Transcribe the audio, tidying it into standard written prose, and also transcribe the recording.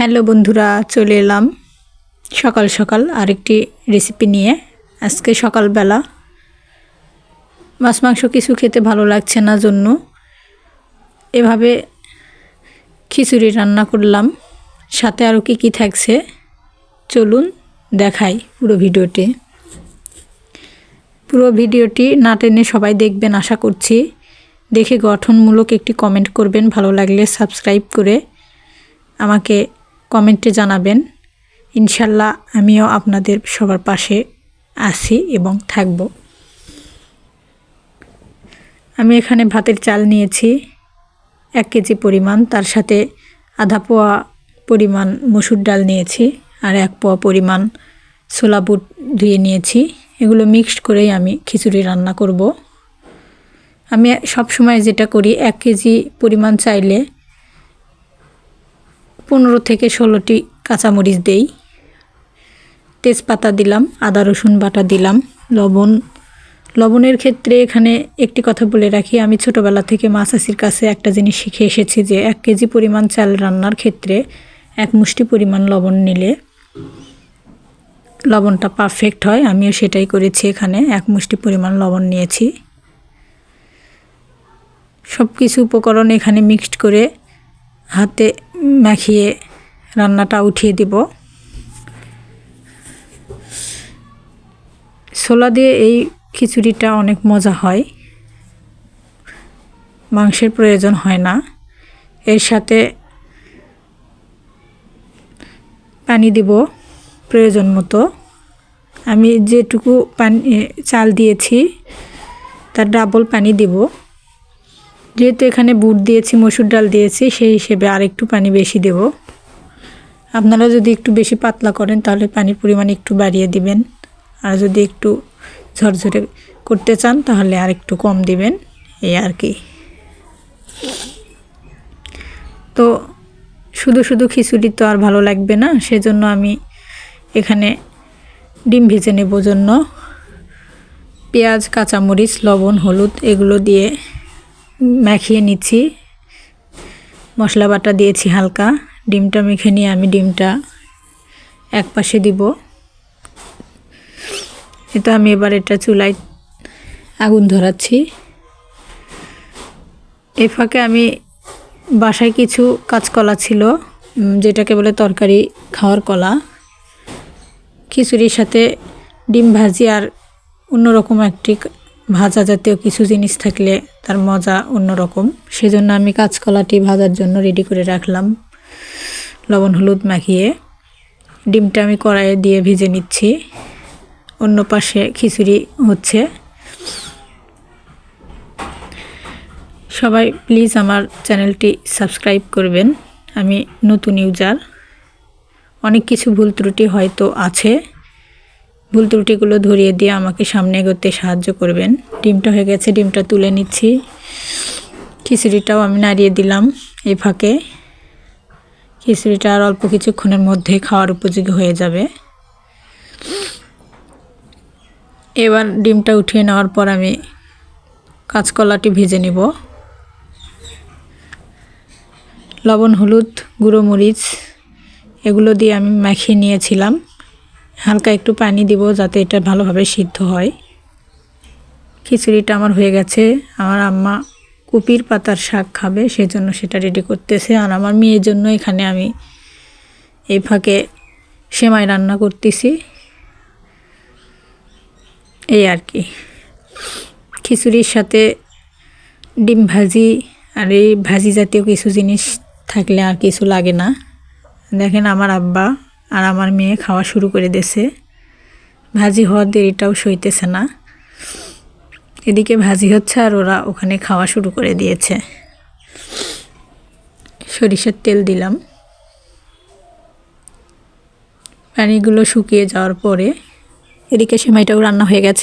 Hello বন্ধুরা, চলে এলাম সকাল সকাল আরেকটি রেসিপি নিয়ে। আজকে সকালবেলা মাছ মাংস কিছু খেতে ভালো লাগছে না জন্য এভাবে খিচুড়ি রান্না করলাম। সাথে আরও কি থাকছে চলুন দেখাই পুরো ভিডিওটি না টেনে সবাই দেখবেন আশা করছি। দেখে গঠনমূলক একটি কমেন্ট করবেন, ভালো লাগলে সাবস্ক্রাইব করে আমাকে কমেন্টে জানাবেন। ইনশাল্লাহ আমিও আপনাদের সবার পাশে আছি এবং থাকব। আমি এখানে ভাতের চাল নিয়েছি 1 কেজি পরিমাণ, তার সাথে আধা পোয়া পরিমাণ মসুর ডাল নিয়েছি আর 1 পোয়া পরিমাণ ছোলা বুট ধুয়ে নিয়েছি। এগুলো মিক্সড করেই আমি খিচুড়ি রান্না করব। আমি সব সময় যেটা করি 1 কেজি পরিমাণ চাইলে 15 থেকে 16টি কাঁচামরিচ দেই, তেজপাতা দিলাম, আদা রসুন বাটা দিলাম, লবণের ক্ষেত্রে এখানে একটি কথা বলে রাখি, আমি ছোটোবেলা থেকে মা চাচির কাছে একটা জিনিস শিখে এসেছি যে 1 কেজি পরিমাণ চাল রান্নার ক্ষেত্রে 1 মুষ্টি পরিমাণ লবণ নিলে লবণটা পারফেক্ট হয়। আমিও সেটাই করেছি, এখানে 1 মুষ্টি পরিমাণ লবণ নিয়েছি। সব কিছু উপকরণ এখানে মিক্সড করে হাতে মাখিয়ে রান্নাটা উঠিয়ে দিব। ছোলা দিয়ে এই খিচুড়িটা অনেক মজা হয়, মাংসের প্রয়োজন হয় না। এর সাথে পানি দিব প্রয়োজন মতো। আমি যেটুকু চাল দিয়েছি তার ডাবল পানি দিব। যেহেতু এখানে বুট দিয়েছি, মসুর ডাল দিয়েছি, সেই হিসেবে আরেকটু পানি বেশি দেব। আপনারা যদি একটু বেশি পাতলা করেন তাহলে পানির পরিমাণ একটু বাড়িয়ে দিবেন, আর যদি একটু ঝরঝরে করতে চান তাহলে আর একটু কম দিবেন, এই আর কি। তো শুধু শুধু খিচুড়ি তো আর ভালো লাগবে না, সেজন্য আমি এখানে ডিম ভেজে নেব জন্য পেঁয়াজ, কাঁচামরিচ, লবণ, হলুদ এগুলো দিয়ে মাখিয়ে নিচ্ছি। মশলা বাটা দিয়েছি হালকা। ডিমটা মেখে নিয়ে আমি ডিমটা এক পাশে দিব। এটা আমি এবার এটা চুলায় আগুন ধরাচ্ছি। এই ফাঁকে আমি বাসায় কিছু কাঁচকলা ছিল, যেটাকে বলে তরকারি খাওয়ার কলা, খিচুড়ির সাথে ডিম ভাজি আর অন্যরকম একটি ভাজা জাতীয় কিছু জিনিস থাকলে তার মজা অন্যরকম। সেজন্য আমি কাঁচকলাটি ভাজার জন্য রেডি করে রাখলাম। লবণ হলুদ মাখিয়ে ডিমটা আমি কড়াইয়ে দিয়ে ভেজে নিচ্ছি। অন্য পাশে খিচুড়ি হচ্ছে। সবাই প্লিজ আমার চ্যানেলটি সাবস্ক্রাইব করবেন, আমি নতুন ইউজার। অনেক কিছু ভুল ত্রুটি হয়তো আছে, ভুল ত্রুটিগুলো ধরিয়ে দিয়ে আমাকে সামনে এগোতে সাহায্য করবেন। ডিমটা হয়ে গেছে, ডিমটা তুলে নিচ্ছি। খিচুড়িটাও আমি নাড়িয়ে দিলাম এই ফাঁকে। খিচুড়িটা আর অল্প কিছুক্ষণের মধ্যে খাওয়ার উপযোগী হয়ে যাবে। এবার ডিমটা উঠিয়ে নেওয়ার পর আমি কাঁচকলাটি ভেজে নেব। লবণ, হলুদ, গুঁড়ো মরিচ এগুলো দিয়ে আমি মাখিয়ে নিয়েছিলাম। হালকা একটু পানি দিব যাতে এটা ভালোভাবে সিদ্ধ হয়। খিচুড়িটা আমার হয়ে গেছে। আমার আম্মা কুপির পাতার শাক খাবে, সেজন্য সেটা রেডি করতেছে। আর আমার মেয়ের জন্য এখানে আমি এই ফাঁকে সেমাই রান্না করতেছি, এই আর কি। খিচুড়ির সাথে ডিম ভাজি আর এই ভাজি জাতীয় কিছু জিনিস থাকলে আর কিছু লাগে না। দেখেন আমার আব্বা আর আমার মেয়ে খাওয়া শুরু করে দিয়েছে। ভাজি হওয়ার দেরিটাও সইতেছে না। এদিকে ভাজি হচ্ছে আর ওরা ওখানে খাওয়া শুরু করে দিয়েছে। সরিষার তেল দিলাম। পানিগুলো শুকিয়ে যাওয়ার পরে এদিকে সেমাইটাও রান্না হয়ে গেছে।